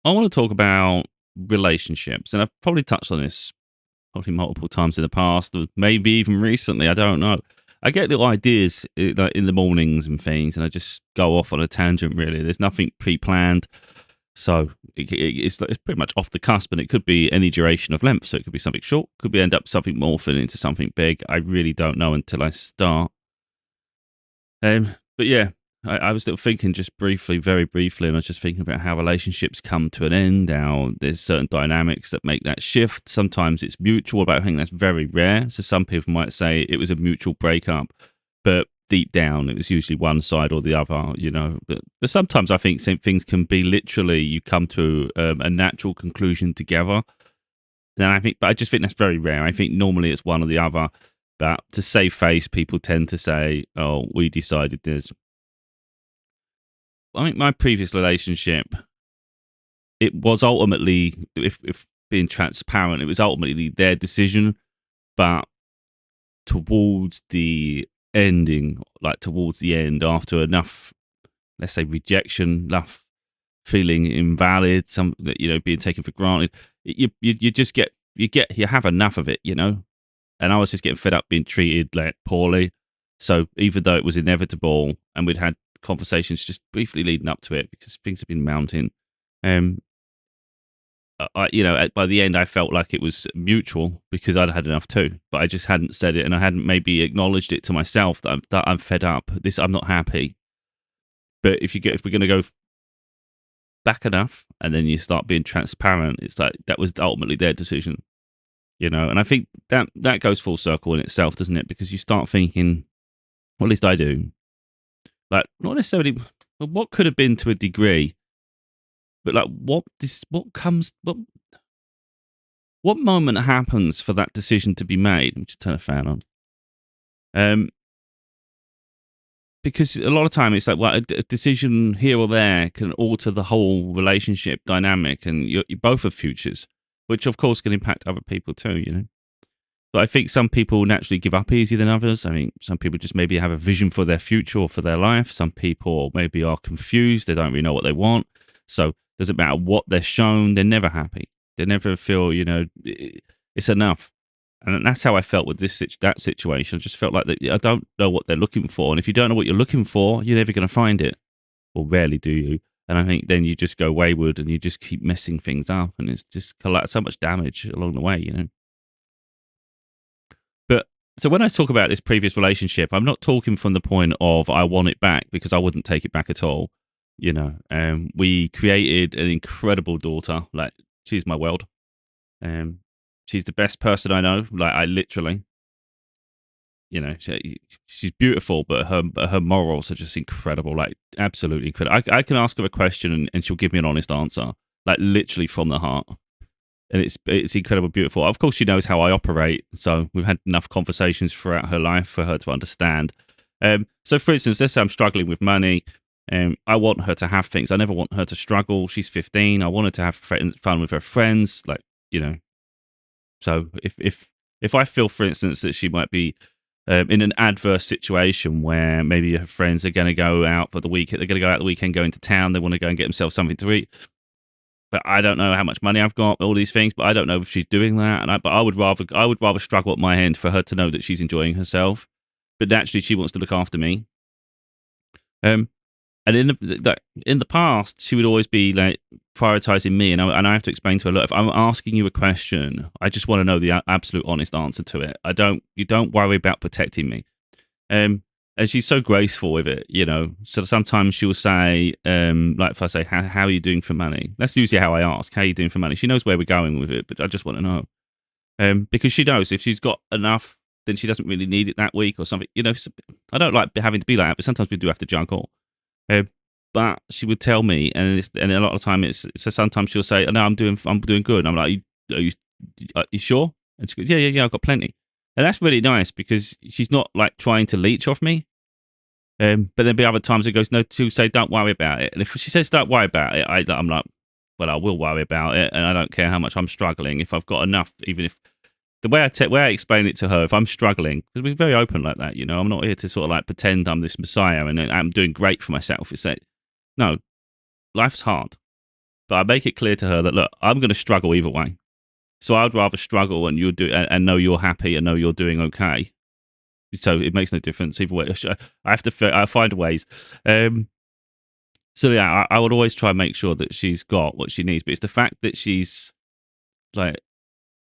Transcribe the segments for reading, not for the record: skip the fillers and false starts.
I want to talk about relationships, and I've probably touched on this probably multiple times in the past, or maybe even recently. I don't know. I get little ideas like in the mornings and things, and I just go off on a tangent. Really, there's nothing pre-planned, so it's pretty much off the cusp, and it could be any duration of length. So it could be something short, could be end up something morphing into something big. I really don't know until I start. But yeah, I was still thinking just briefly, very briefly, and I was just thinking about how relationships come to an end, how there's certain dynamics that make that shift. Sometimes it's mutual, but I think that's very rare. So some people might say it was a mutual breakup, but deep down it was usually one side or the other, you know. But sometimes I think same things can be literally you come to a natural conclusion together. And I think, but I just think that's very rare. I think normally it's one or the other. But to save face, people tend to say, "Oh, we decided this." I think my previous relationship, it was ultimately, if being transparent, it was ultimately their decision. But towards the ending, like towards the end, after enough, let's say, rejection, enough feeling invalid, some being taken for granted, you just you have enough of it, you know. And I was just getting fed up being treated like poorly. So even though it was inevitable, and we'd had conversations just briefly leading up to it because things have been mounting, um, by the end I felt like it was mutual because I'd had enough too, but I just hadn't said it, and I hadn't maybe acknowledged it to myself that I'm fed up. I'm not happy. But if we're going to go back enough, and then you start being transparent, it's like that was ultimately their decision. And I think that goes full circle in itself, doesn't it? Because you start thinking, well, at least I do, like not necessarily what could have been to a degree, but like what moment happens for that decision to be made. Let me just turn a fan on. Um, because a lot of time it's like, well, a decision here or there can alter the whole relationship dynamic, and you both have futures, which of course can impact other people too. But I think some people naturally give up easier than others. I mean, some people just maybe have a vision for their future or for their life. Some people maybe are confused. They don't really know what they want. So it doesn't matter what they're shown. They're never happy. They never feel, it's enough. And that's how I felt with that situation. I just felt like that I don't know what they're looking for. And if you don't know what you're looking for, you're never going to find it. Or rarely do you. And I think then you just go wayward and you just keep messing things up. And it's just so much damage along the way. But so when I talk about this previous relationship, I'm not talking from the point of I want it back, because I wouldn't take it back at all. We created an incredible daughter. Like, she's my world. Um, she's the best person I know. Like, I literally, she's beautiful, but her morals are just incredible. Like, absolutely incredible. I can ask her a question, and she'll give me an honest answer. Like, literally from the heart. And it's incredible, beautiful. Of course, she knows how I operate, so we've had enough conversations throughout her life for her to understand. So, for instance, let's say I'm struggling with money. I want her to have things. I never want her to struggle. She's 15. I want her to have fun with her friends. Like, so if I feel, for instance, that she might be in an adverse situation where maybe her friends are going to go out for the weekend, they're going to go out the weekend, go into town, they want to go and get themselves something to eat. But I don't know how much money I've got, all these things. But I don't know if she's doing that. But I would rather struggle at my end for her to know that she's enjoying herself. But naturally, she wants to look after me. Um, and in the past, she would always be like prioritizing me, and I have to explain to her, look, if I'm asking you a question, I just want to know the absolute honest answer to it. You don't worry about protecting me. And she's so graceful with it. So sometimes she'll say, like if I say, how are you doing for money? That's usually how I ask, how are you doing for money? She knows where we're going with it, but I just want to know. Because she knows if she's got enough, then she doesn't really need it that week or something. I don't like having to be like that, but sometimes we do have to juggle. Uh, but she would tell me, and a lot of the time so sometimes she'll say, no, I'm doing good. And I'm like, are you sure? And she goes, yeah, I've got plenty. And that's really nice because she's not like trying to leech off me. But there'll be other times it goes, no, to say, don't worry about it. And if she says, don't worry about it, I'm like, well, I will worry about it. And I don't care how much I'm struggling. If I've got enough, even if the way I explain it to her, if I'm struggling, because we're very open like that, I'm not here to sort of like pretend I'm this messiah and I'm doing great for myself. It's like, no, life's hard, but I make it clear to her that, look, I'm going to struggle either way. So I'd rather struggle and and know you're happy and know you're doing okay. So it makes no difference either way. I have to I find ways. So yeah, I would always try and make sure that she's got what she needs. But it's the fact that she's like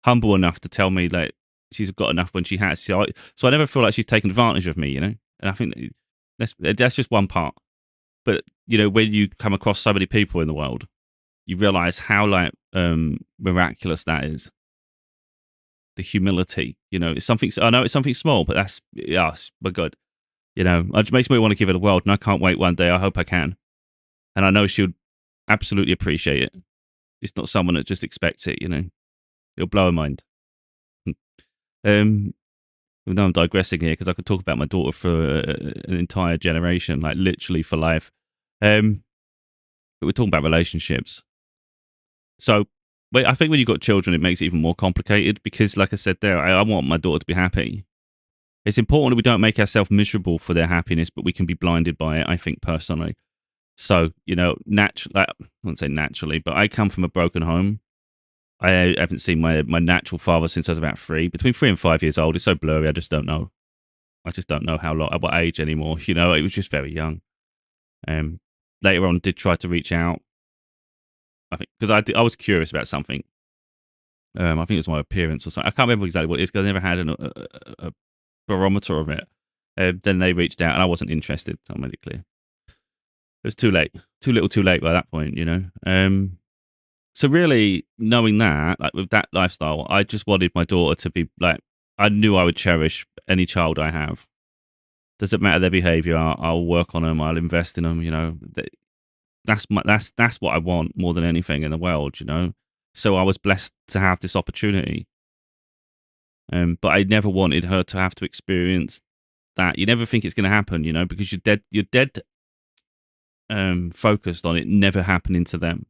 humble enough to tell me like she's got enough when she has. So I never feel like she's taken advantage of me, you know. And I think that's just one part. But you know, when you come across so many people in the world, you realize how like miraculous that is. The humility, you know, it's something. I know it's something small, but that's yes, but good. You know, it makes me want to give her the world, and I can't wait one day. I hope I can, and I know she'll absolutely appreciate it. It's not someone that just expects it, you know. It'll blow her mind. Even though I'm digressing here because I could talk about my daughter for an entire generation, like literally for life. But we're talking about relationships. So I think when you've got children, it makes it even more complicated because, like I said there, I want my daughter to be happy. It's important that we don't make ourselves miserable for their happiness, but we can be blinded by it, I think, personally. So, you know, I wouldn't say naturally, but I come from a broken home. I haven't seen my natural father since I was about 3. Between 3 and 5 years old, it's so blurry, I just don't know. I just don't know how long, at what age anymore. You know, it was just very young. Later on, did try to reach out. I think because I was curious about something. I think it was my appearance or something. I can't remember exactly what it is because I never had a barometer of it. Then they reached out and I wasn't interested. So I made it clear. It was too late. Too little, too late by that point, you know. So really, knowing that, like with that lifestyle, I just wanted my daughter to be like, I knew I would cherish any child I have. Doesn't matter their behaviour. I'll work on them. I'll invest in them. You know, that's what I want more than anything in the world. You know, so I was blessed to have this opportunity. But I never wanted her to have to experience that. You never think it's going to happen, you know, because you're dead focused on it never happening to them.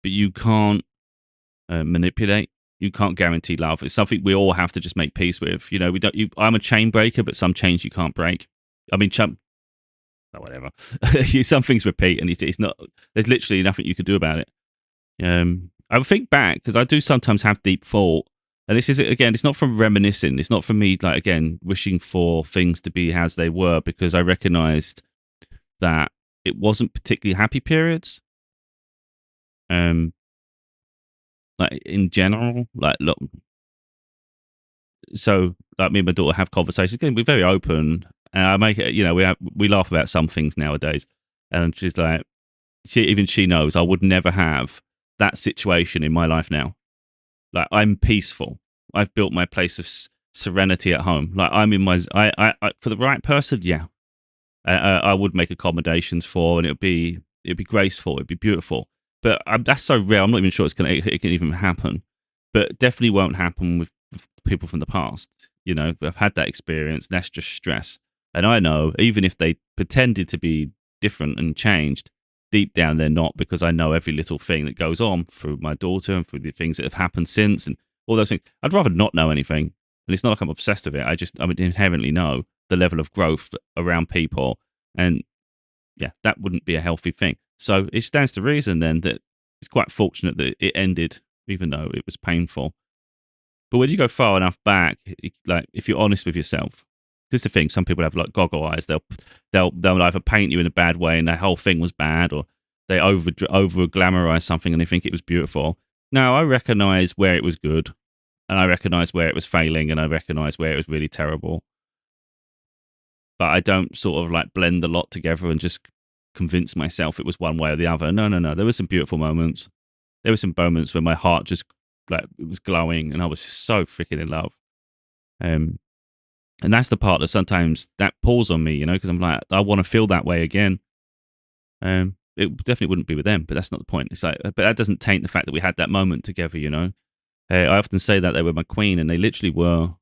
But you can't manipulate. You can't guarantee love. It's something we all have to just make peace with. You know, we don't. I'm a chain breaker, but some chains you can't break. I mean, whatever. Some things repeat, and it's not. There's literally nothing you could do about it. I would think back because I do sometimes have deep thought, and this is again. It's not from reminiscing. It's not from me like again wishing for things to be as they were because I recognised that it wasn't particularly happy periods. Like in general, like look, so like me and my daughter have conversations. Again, we're very open, and I make it. You know, we laugh about some things nowadays, and she's like, she knows I would never have that situation in my life now. Like I'm peaceful. I've built my place of serenity at home. Like I'm in my, I for the right person, yeah, I would make accommodations for, and it'd be graceful, it'd be beautiful. But that's so rare. I'm not even sure it can even happen. But definitely won't happen with people from the past. You know, I've had that experience. That's just stress. And I know, even if they pretended to be different and changed, deep down they're not, because I know every little thing that goes on through my daughter and through the things that have happened since and all those things. I'd rather not know anything. And it's not like I'm obsessed with it. I would inherently know the level of growth around people. And yeah, that wouldn't be a healthy thing. So it stands to reason then that it's quite fortunate that it ended, even though it was painful. But when you go far enough back, like if you're honest with yourself, because the thing, some people have like goggle eyes. They'll either paint you in a bad way and the whole thing was bad, or they over glamorize something and they think it was beautiful. No, I recognize where it was good, and I recognize where it was failing, and I recognize where it was really terrible. But I don't sort of like blend the lot together and just convince myself it was one way or the other. No. There were some beautiful moments. There were some moments where my heart just like it was glowing, and I was so freaking in love. And that's the part that sometimes that pulls on me, you know, because I'm like, I want to feel that way again. It definitely wouldn't be with them, but that's not the point. It's like, but that doesn't taint the fact that we had that moment together, you know. I often say that they were my queen, and they literally were.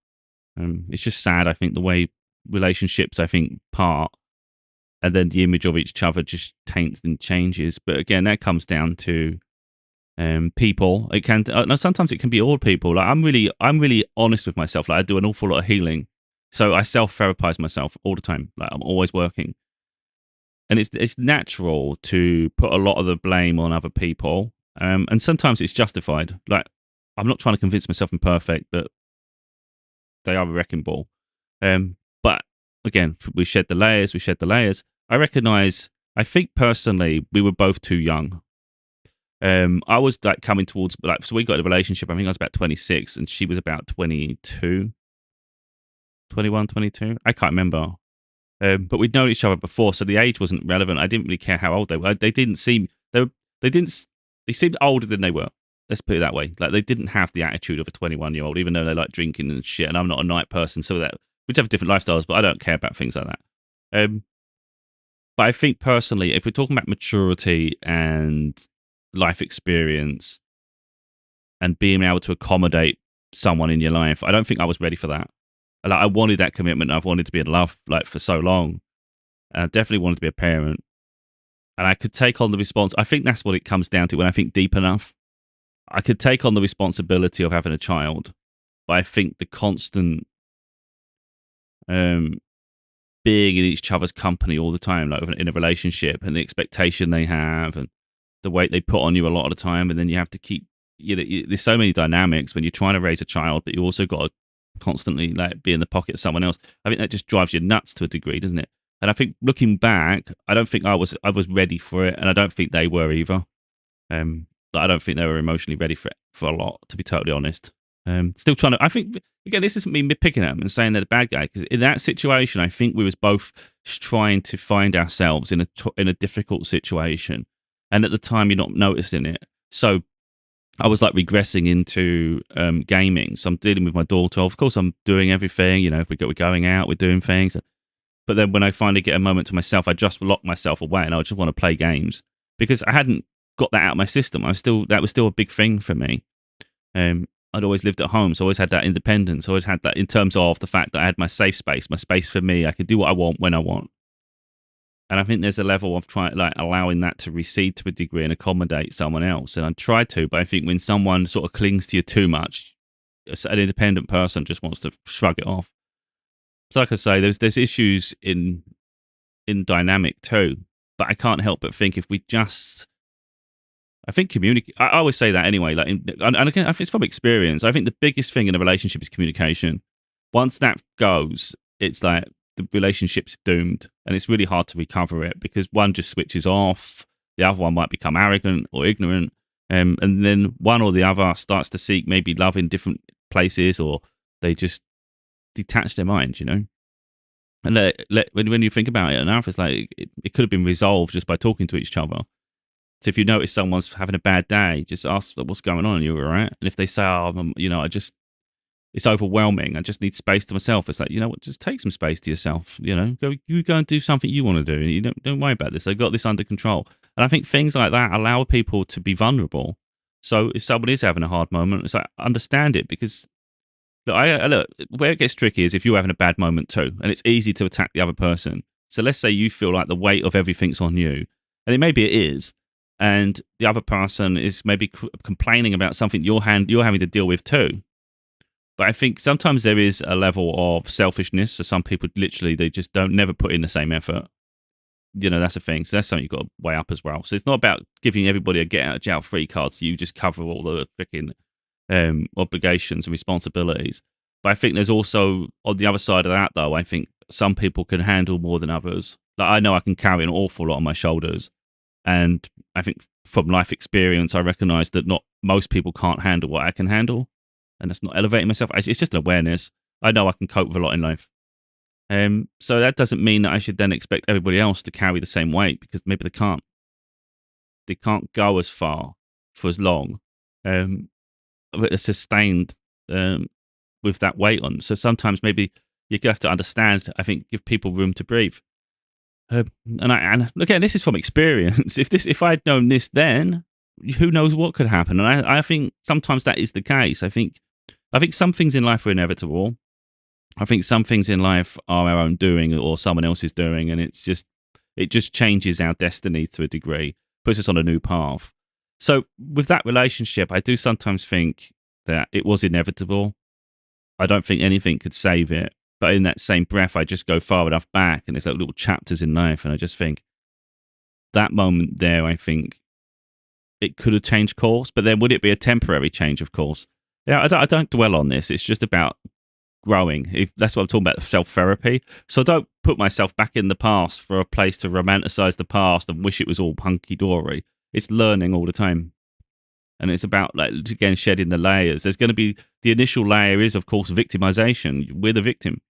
It's just sad, I think, the way relationships, I think, part, and then the image of each other just taints and changes. But again, that comes down to people. It can sometimes it can be all people. Like I'm really honest with myself. Like I do an awful lot of healing, so I self-therapize myself all the time. Like I'm always working. And it's natural to put a lot of the blame on other people And sometimes it's justified. Like, I'm not trying to convince myself I'm perfect, but they are a wrecking ball. But again, we shed the layers, we shed the layers. I think personally, we were both too young. I was like coming towards, like, so we got in a relationship, I think I was about 26 and she was about 22, 21, 22. I can't remember. But we'd known each other before, so the age wasn't relevant. I didn't really care how old they were. They didn't seem, they didn't, they seemed older than they were. Let's put it that way. Like, they didn't have the attitude of a 21-year-old, even though they like drinking and shit. And I'm not a night person, so that we have different lifestyles, but I don't care about things like that. But I think personally, if we're talking about maturity and life experience and being able to accommodate someone in your life, I don't think I was ready for that. Like, I wanted that commitment. I've wanted to be in love like for so long. And I definitely wanted to be a parent. And I could take on the response. I think that's what it comes down to when I think deep enough. I could take on the responsibility of having a child, but I think the constant being in each other's company all the time, like in a relationship, and the expectation they have, and the weight they put on you a lot of the time, and then you have to keep. There's so many dynamics when you're trying to raise a child, but you also got to constantly like be in the pocket of someone else. I think that just drives you nuts to a degree, doesn't it? And I think looking back, I don't think I was ready for it, and I don't think they were either. But I don't think they were emotionally ready for it for a lot, to be totally honest. Still trying to. I think again, this isn't me picking at them and saying they're the bad guy, because in that situation, I think we was both trying to find ourselves in a difficult situation, and at the time, you're not noticing it. So I was like regressing into gaming. So I'm dealing with my daughter. Of course, I'm doing everything. If we're going out, we're doing things. But then when I finally get a moment to myself, I just lock myself away and I just want to play games, because I hadn't got that out of my system. That was still a big thing for me. I'd always lived at home, so I always had that independence. I always had that in terms of the fact that I had my safe space, my space for me. I could do what I want when I want. And I think there's a level of allowing that to recede to a degree and accommodate someone else. And I try to, but I think when someone sort of clings to you too much, an independent person just wants to shrug it off. So like I say, there's issues in dynamic too, but I can't help but think if we just, I think communicate. I always say that anyway. Like, and again, I think it's from experience. I think the biggest thing in a relationship is communication. Once that goes, it's like the relationship's doomed, and it's really hard to recover it, because one just switches off, the other one might become arrogant or ignorant, and then one or the other starts to seek maybe love in different places, or they just detach their mind, And when you think about it enough, it's like it could have been resolved just by talking to each other. So if you notice someone's having a bad day, just ask what's going on. Are you all right? And if they say, it's overwhelming, I just need space to myself. It's like, you know what, just take some space to yourself. Go and do something you want to do. You don't worry about this. I've got this under control. And I think things like that allow people to be vulnerable. So if someone is having a hard moment, it's like, understand it, because look, where it gets tricky is if you're having a bad moment too, and it's easy to attack the other person. So let's say you feel like the weight of everything's on you, and maybe it is, and the other person is maybe complaining about something you're having to deal with too. But I think sometimes there is a level of selfishness. So some people literally, they just never put in the same effort. That's a thing. So that's something you've got to weigh up as well. So it's not about giving everybody a get out of jail free card, so you just cover all the freaking obligations and responsibilities. But I think there's also, on the other side of that though, I think some people can handle more than others. Like, I know I can carry an awful lot on my shoulders, and I think from life experience I recognize that not most people can't handle what I can handle, and that's not elevating myself. It's just an awareness. I know I can cope with a lot in life, so that doesn't mean that I should then expect everybody else to carry the same weight, because maybe they can't go as far for as long, sustained with that weight on. So sometimes maybe you have to understand, I think, give people room to breathe. And again, this is from experience. If I'd known this then, who knows what could happen? And I think sometimes that is the case. I think some things in life are inevitable. I think some things in life are our own doing or someone else's doing, and it just changes our destiny to a degree, puts us on a new path. So with that relationship, I do sometimes think that it was inevitable. I don't think anything could save it. But in that same breath, I just go far enough back, and there's like little chapters in life, and I just think that moment there, I think it could have changed course, but then would it be a temporary change of course? Yeah, I don't dwell on this. It's just about growing. That's what I'm talking about, self-therapy. So I don't put myself back in the past for a place to romanticize the past and wish it was all hunky-dory. It's learning all the time. And it's about, like, again, shedding the layers. There's going to be, the initial layer is, of course, victimization. We're the victim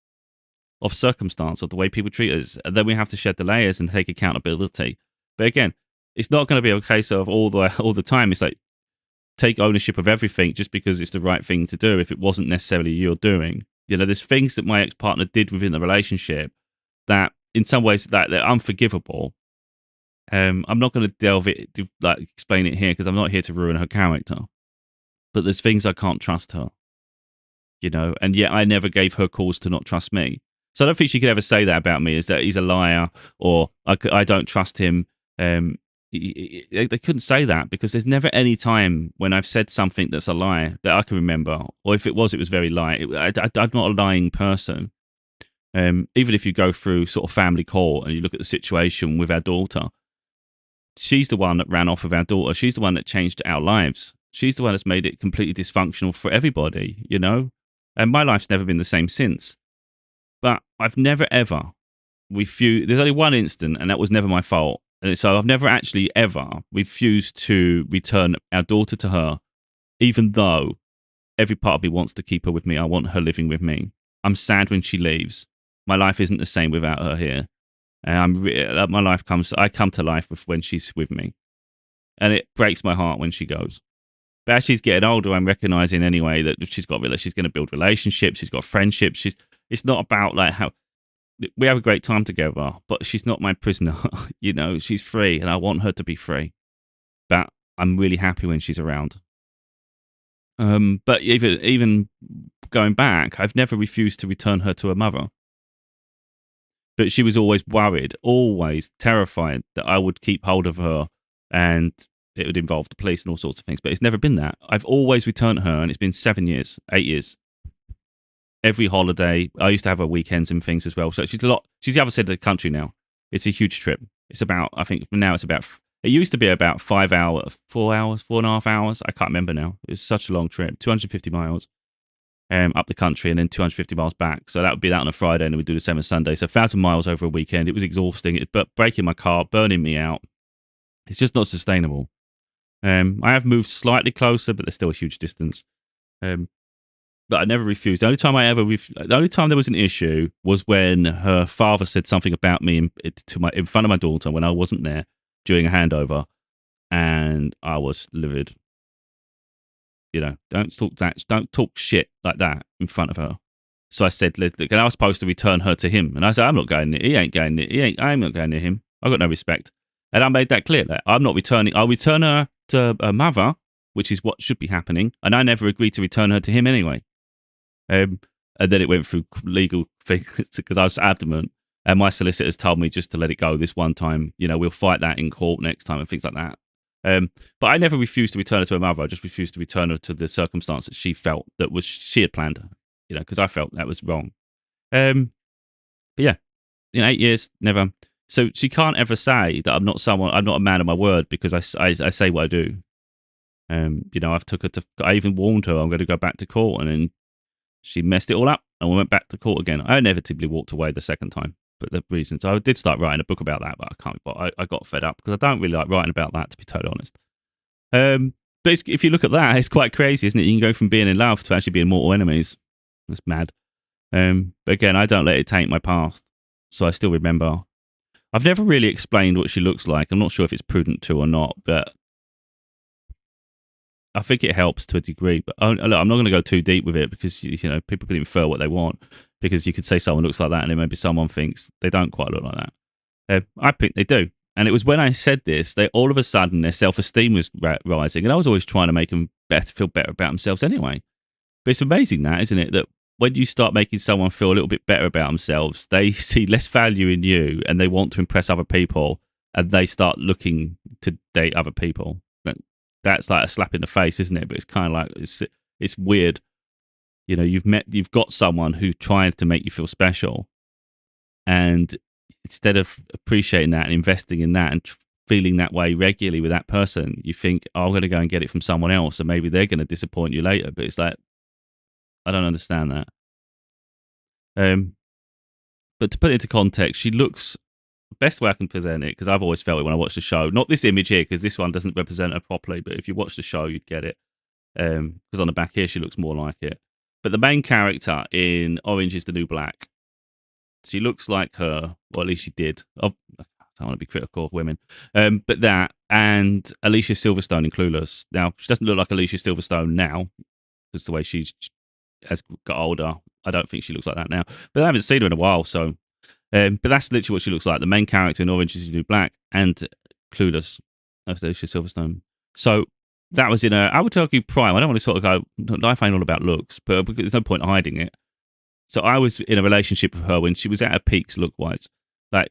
of circumstance, of the way people treat us. And then we have to shed the layers and take accountability. But again, it's not going to be a case of all the time. It's like, take ownership of everything just because it's the right thing to do if it wasn't necessarily your doing. There's things that my ex-partner did within the relationship that in some ways that they're unforgivable. I'm not going to explain it here because I'm not here to ruin her character. But there's things I can't trust her, and yet I never gave her cause to not trust me. So I don't think she could ever say that about me, is that he's a liar or I don't trust him. They couldn't say that because there's never any time when I've said something that's a lie that I can remember, or if it was very light. I'm not a lying person. Even if you go through sort of family court and you look at the situation with our daughter, she's the one that ran off with our daughter. She's the one that changed our lives. She's the one that's made it completely dysfunctional for everybody, And my life's never been the same since. But I've never ever refused. There's only one instant, and that was never my fault. And so I've never actually ever refused to return our daughter to her, even though every part of me wants to keep her with me. I want her living with me. I'm sad when she leaves. My life isn't the same without her here. And I come to life when she's with me. And it breaks my heart when she goes. But as she's getting older, I'm recognizing anyway that she's going to build relationships. She's got friendships. It's not about like how we have a great time together, but she's not my prisoner. She's free and I want her to be free. But I'm really happy when she's around. But even going back, I've never refused to return her to her mother. But she was always worried, always terrified that I would keep hold of her and it would involve the police and all sorts of things. But it's never been that. I've always returned her, and it's been 7 years, 8 years. Every holiday, I used to have her weekends and things as well. So she's the other side of the country now. It's a huge trip. It's about, I think now it's about, it used to be about 5 hours, 4 hours, 4.5 hours. I can't remember now. It was such a long trip, 250 miles up the country and then 250 miles back. So that would be that on a Friday, and then we'd do the same on Sunday. So 1,000 miles over a weekend. It was exhausting. It breaking my car, burning me out. It's just not sustainable. I have moved slightly closer, but there's still a huge distance. But I never refused. The only time there was an issue was when her father said something about me in front of my daughter when I wasn't there during a handover, and I was livid. Don't talk shit like that in front of her. So I said, look, and I was supposed to return her to him, and I said, I'm not going near. He ain't going near. I'm not going near him. I got no respect, and I made that clear. That I'm not returning. I'll return her to her mother, which is what should be happening, and I never agreed to return her to him anyway. And then it went through legal things because I was adamant, and my solicitors told me just to let it go this one time. We'll fight that in court next time and things like that. But I never refused to return her to her mother. I just refused to return her to the circumstance that she felt that she had planned, because I felt that was wrong. But yeah, in 8 years, never. So she can't ever say that I'm not a man of my word, because I say what I do. I even warned her I'm going to go back to court, and then she messed it all up and we went back to court again. I inevitably walked away the second time. But the reasons, I did start writing a book about that, but I can't. But I got fed up because I don't really like writing about that, to be totally honest. But if you look at that, it's quite crazy, isn't it? You can go from being in love to actually being mortal enemies. That's mad. But again, I don't let it taint my past, so I still remember. I've never really explained what she looks like. I'm not sure if it's prudent to or not, but I think it helps to a degree. But look, I'm not going to go too deep with it because people can infer what they want. Because you could say someone looks like that, and then maybe someone thinks they don't quite look like that. I think they do. And it was when I said this, all of a sudden their self-esteem was rising. And I was always trying to make them feel better about themselves anyway. But it's amazing that, isn't it? That when you start making someone feel a little bit better about themselves, they see less value in you and they want to impress other people, and they start looking to date other people. That's like a slap in the face, isn't it? But it's kind of like, it's weird. You've got someone who tried to make you feel special, and instead of appreciating that and investing in that and feeling that way regularly with that person, you think, oh, I'm going to go and get it from someone else, and maybe they're going to disappoint you later. But it's like, I don't understand that. But to put it into context, she looks best way I can present it, because I've always felt it when I watched the show. Not this image here, because this one doesn't represent her properly. But if you watch the show, you'd get it. Because on the back here, she looks more like it. But the main character in Orange is the New Black, she looks like her, or at least she did. I don't want to be critical of women. But that, and Alicia Silverstone in Clueless. Now, she doesn't look like Alicia Silverstone now, because the way she has got older. I don't think she looks like that now. But I haven't seen her in a while, so. But that's literally what she looks like. The main character in Orange is the New Black and Clueless. That's Alicia Silverstone. So that was in I would argue, prime. I don't want to sort of go, life ain't all about looks, but there's no point hiding it. So I was in a relationship with her when she was at her peaks look-wise. Like,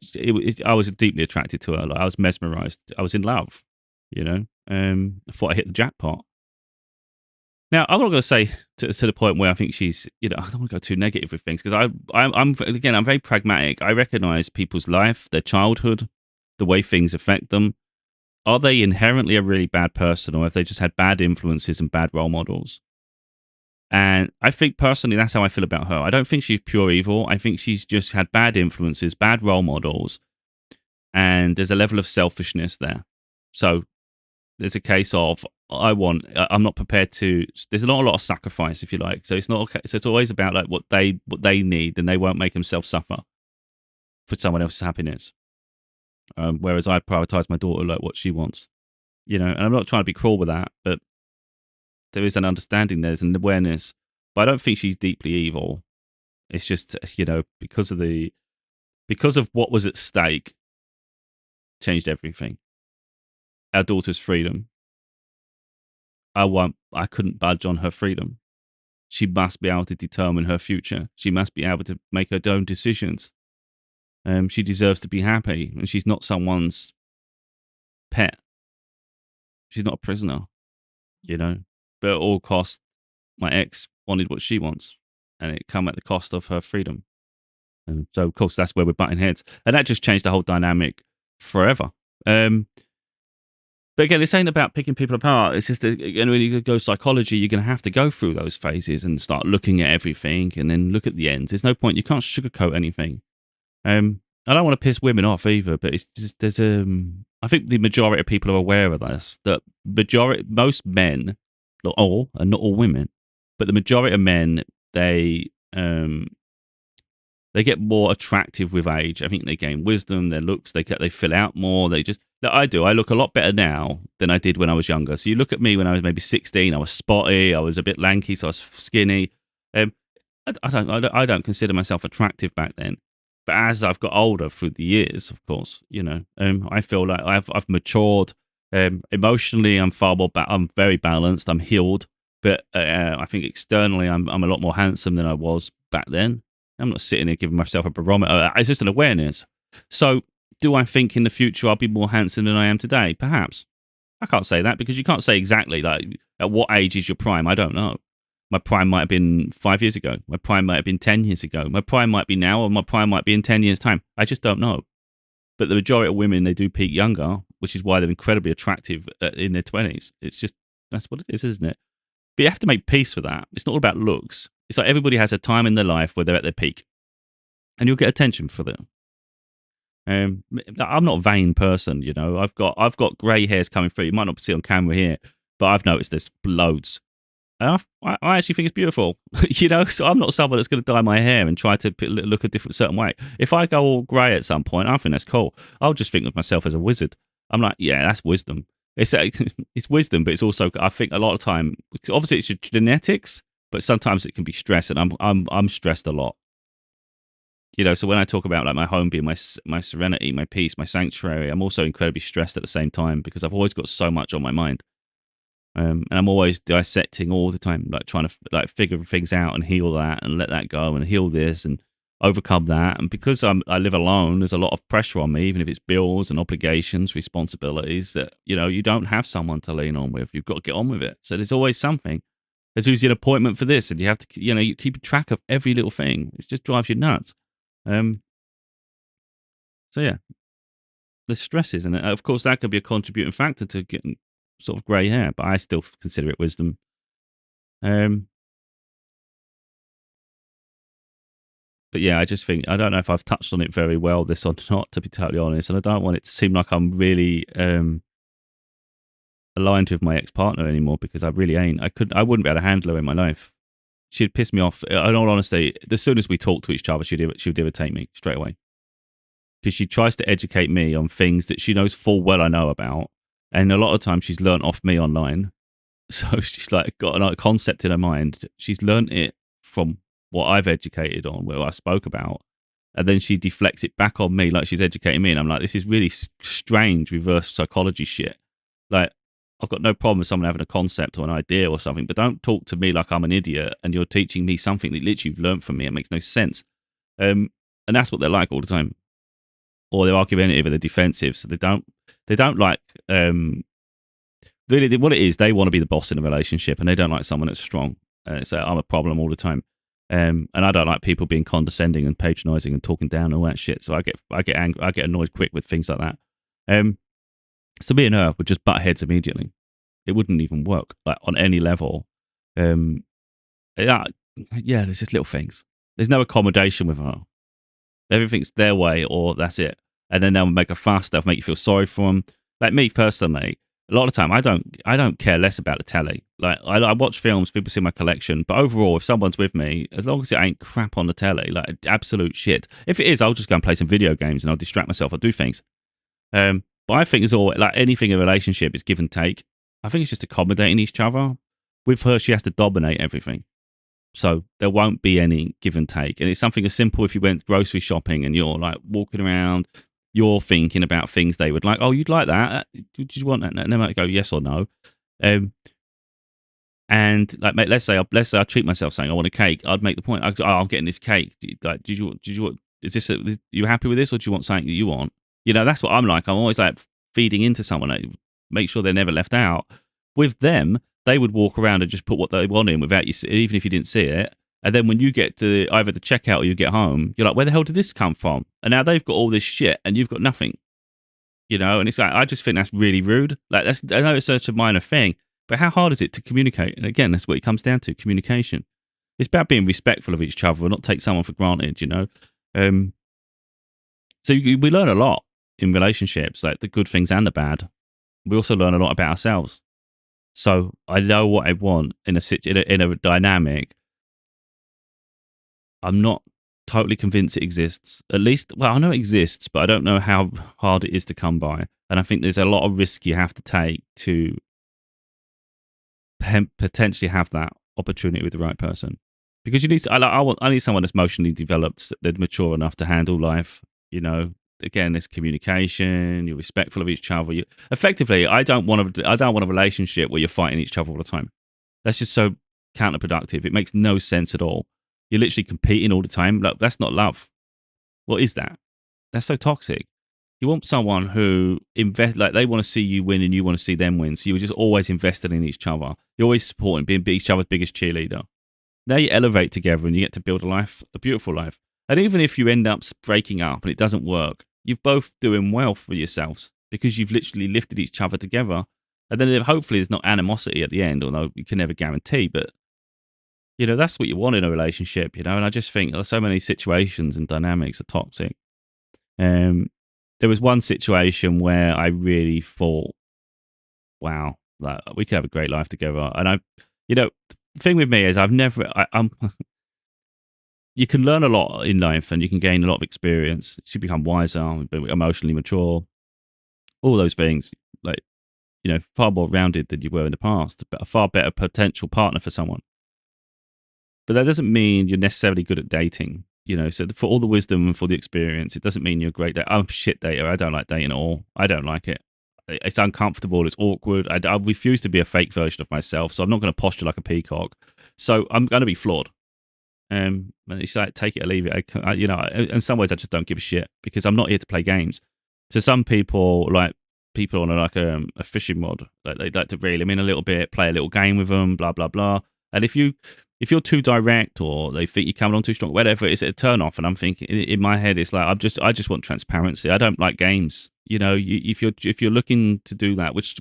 I was deeply attracted to her. Like, I was mesmerized. I was in love, you know. I thought I hit the jackpot. Now, I'm not going to say to the point where I think she's, I don't want to go too negative with things, because I'm very pragmatic. I recognize people's life, their childhood, the way things affect them. Are they inherently a really bad person, or have they just had bad influences and bad role models? And I think personally, that's how I feel about her. I don't think she's pure evil. I think she's just had bad influences, bad role models, and there's a level of selfishness there. So there's a case of I'm not prepared to. There's not a lot of sacrifice, if you like. So it's not okay. So it's always about like what they need, and they won't make themselves suffer for someone else's happiness. Whereas I prioritize my daughter, like what she wants, and I'm not trying to be cruel with that, but there is an understanding, there's an awareness. But I don't think she's deeply evil. It's just because of what was at stake, changed everything. Our daughter's freedom. I couldn't budge on her freedom. She must be able to determine her future. She must be able to make her own decisions. She deserves to be happy, and she's not someone's pet. She's not a prisoner, But at all costs, my ex wanted what she wants, and it come at the cost of her freedom. And so, of course, that's where we're butting heads, and that just changed the whole dynamic forever. But again, this ain't about picking people apart. It's just that, when you go psychology, you're going to have to go through those phases and start looking at everything, and then look at the ends. There's no point. You can't sugarcoat anything. I don't want to piss women off either, but it's just, I think the majority of people are aware of this. That most men, not all, and not all women, but the majority of men, they get more attractive with age. I think they gain wisdom, their looks, they fill out more. I do. I look a lot better now than I did when I was younger. So you look at me when I was maybe 16, I was spotty, I was a bit lanky, so I was skinny. I don't consider myself attractive back then. But as I've got older through the years, of course, I feel like I've matured. Emotionally, I'm far more. I'm very balanced. I'm healed. But I think externally, I'm a lot more handsome than I was back then. I'm not sitting here giving myself a barometer. It's just an awareness. So, do I think in the future I'll be more handsome than I am today? Perhaps. I can't say that, because you can't say exactly like at what age is your prime. I don't know. My prime might have been 5 years ago. My prime might have been 10 years ago. My prime might be now, or my prime might be in 10 years' time. I just don't know. But the majority of women, they do peak younger, which is why they're incredibly attractive in their 20s. It's just, that's what it is, isn't it? But you have to make peace with that. It's not all about looks. It's like everybody has a time in their life where they're at their peak, and you'll get attention for them. I'm not a vain person, I've got grey hairs coming through. You might not see on camera here, but I've noticed there's loads. And I actually think it's beautiful, So I'm not someone that's going to dye my hair and try to look a different certain way. If I go all grey at some point, I think that's cool. I'll just think of myself as a wizard. I'm like, yeah, that's wisdom. It's wisdom, but it's also, I think a lot of time, obviously it's your genetics, but sometimes it can be stress, and I'm stressed a lot. So when I talk about like my home being my serenity, my peace, my sanctuary, I'm also incredibly stressed at the same time, because I've always got so much on my mind. And I'm always dissecting all the time, like trying to like figure things out and heal that and let that go and heal this and overcome that. And because I live alone, there's a lot of pressure on me, even if it's bills and obligations, responsibilities, that, you don't have someone to lean on with. You've got to get on with it. So there's always something. There's usually an appointment for this, and you have to, you keep track of every little thing. It just drives you nuts. So yeah. the stresses, and of course that could be a contributing factor to getting sort of grey hair. But I still consider it wisdom. Um, but yeah, I just think I don't know if I've touched on it very well this or not, to be totally honest, and I don't want it to seem like I'm really aligned with my ex partner anymore because I really ain't. I wouldn't be able to handle her in my life. She'd piss me off. In all honesty, as soon as we talk to each other, she'd irritate me straight away because she tries to educate me on things that she knows full well I know about, and a lot of times she's learnt off me online. So she's like got a concept in her mind. She's learnt it from what I've educated on, what I spoke about, and then she deflects it back on me like she's educating me. And I'm like, this is really strange reverse psychology shit. Like, I've got no problem with someone having a concept or an idea or something, but don't talk to me like I'm an idiot and you're teaching me something that literally you've learned from me. It makes no sense. And that's what they're like all the time. Or they're argumentative or they're defensive. So they don't like, really, what it is, they want to be the boss in a relationship and they don't like someone that's strong. So I'm a problem all the time. And I don't like people being condescending and patronizing and talking down and all that shit. So I get angry, I get annoyed quick with things like that. So me and her would just butt heads immediately. It wouldn't even work, like on any level. Yeah, there's just little things. There's no accommodation with her. Everything's their way, or that's it. And then they'll make a fuss. They'll make you feel sorry for them. Like me personally, a lot of the time, I don't care less about the telly. Like I watch films, people see my collection, but overall, if someone's with me, as long as it ain't crap on the telly, like absolute shit. If it is, I'll just go and play some video games and I'll distract myself. I'll do things. But I think it's all like anything in a relationship is give and take. I think it's just accommodating each other. With her, she has to dominate everything. So there won't be any give and take. And it's something as simple if you went grocery shopping and you're like walking around, you're thinking about things they would like. Oh, you'd like that? Did you want that? And they might go yes or no. And like, mate, let's say I treat myself saying I want a cake. I'd make the point. I'm getting this cake. Like, did you want? Is this? You happy with this, or do you want something that you want? You know, that's what I'm like. I'm always like feeding into someone. Like, make sure they're never left out. With them, they would walk around and just put what they want in without you, even if you didn't see it. And then when you get to either the checkout or you get home, you're like, where the hell did this come from? And now they've got all this shit and you've got nothing. You know, and it's like, I just think that's really rude. Like, I know it's such a minor thing, but how hard is it to communicate? And again, that's what it comes down to, communication. It's about being respectful of each other and not take someone for granted, you know? So we learn a lot in relationships, like the good things and the bad. We also learn a lot about ourselves. So I know what I want in a dynamic. I'm not totally convinced it exists. At least, well, I know it exists, but I don't know how hard it is to come by. And I think there's a lot of risk you have to take to potentially have that opportunity with the right person. Because you need, I need someone that's emotionally developed, that's mature enough to handle life. You know, again, it's communication. You're respectful of each other. Effectively, I don't want a relationship where you're fighting each other all the time. That's just so counterproductive. It makes no sense at all. You're literally competing all the time. Like, that's not love. What is that? That's so toxic. You want someone who like they want to see you win and you want to see them win. So you're just always invested in each other. You're always supporting, being each other's biggest cheerleader. Now you elevate together and you get to build a beautiful life. And even if you end up breaking up and it doesn't work, you're both doing well for yourselves because you've literally lifted each other together. And then hopefully there's not animosity at the end, although you can never guarantee. But, you know, that's what you want in a relationship, you know. And I just think so many situations and dynamics are toxic. There was one situation where I really thought, wow, like, we could have a great life together. And you know, the thing with me is I'm you can learn a lot in life and you can gain a lot of experience. You become wiser, emotionally mature, all those things. Like, you know, far more rounded than you were in the past, but a far better potential partner for someone. But that doesn't mean you're necessarily good at dating. You know, so for all the wisdom and for the experience, it doesn't mean you're a great dater. I'm a shit dater. I don't like dating at all. I don't like it. It's uncomfortable. It's awkward. I refuse to be a fake version of myself. So I'm not going to posture like a peacock. So I'm going to be flawed. And it's like, take it or leave it. You know, in some ways, I just don't give a shit because I'm not here to play games. So some people, like people on a fishing rod, like they like to reel them in a little bit, play a little game with them, blah blah blah. And if you're too direct or they think you're coming on too strong, whatever, it's a turn off. And I'm thinking in my head, it's like I just want transparency. I don't like games. If you're looking to do that, which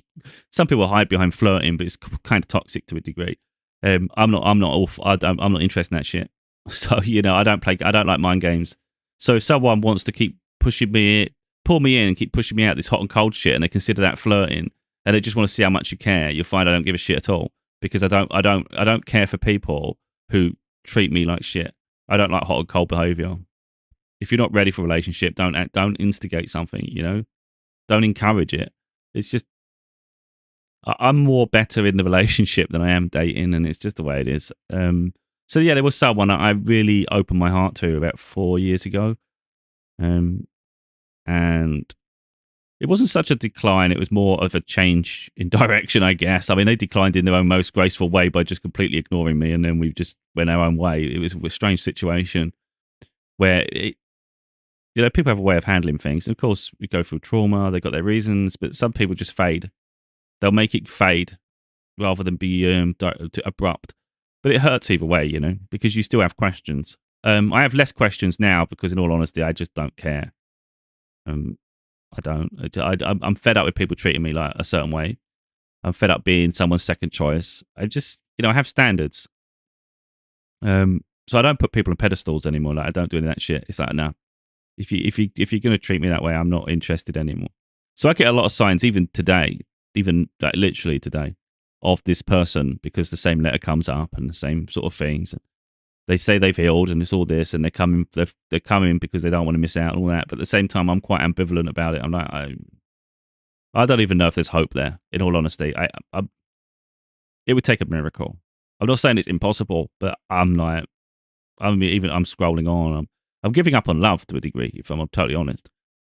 some people hide behind flirting, but it's kind of toxic to a degree. I'm not interested in that shit. So I don't like mind games. So if someone wants to keep pull me in and keep pushing me out this hot and cold shit, and they consider that flirting, and they just want to see how much you care, you'll find I don't give a shit at all, because I don't care for people who treat me like shit. I don't like hot and cold behavior. If you're not ready for a relationship, don't instigate something. Don't encourage it. It's just I'm more better in the relationship than I am dating, and it's just the way it is. So yeah, there was someone I really opened my heart to about 4 years ago, um, and it wasn't such a decline. It was more of a change in direction, I guess. I mean, they declined in their own most graceful way by just completely ignoring me, and then we just went our own way. It was a strange situation where people have a way of handling things. Of course, we go through trauma. They got their reasons, but some people just fade. They'll make it fade rather than be abrupt. But it hurts either way, because you still have questions. I have less questions now because, in all honesty, I just don't care. I don't. I'm fed up with people treating me like a certain way. I'm fed up being someone's second choice. I just, I have standards. So I don't put people on pedestals anymore. Like, I don't do any of that shit. It's like, no. If you're going to treat me that way, I'm not interested anymore. So I get a lot of signs, even today, even like literally today, of this person, because the same letter comes up and the same sort of things. They say they've healed and it's all this, and they're coming because they don't want to miss out and all that. But at the same time, I'm quite ambivalent about it. I'm like, I don't even know if there's hope there. In all honesty, it would take a miracle. I'm not saying it's impossible, but I'm scrolling on. I'm giving up on love to a degree, if I'm totally honest.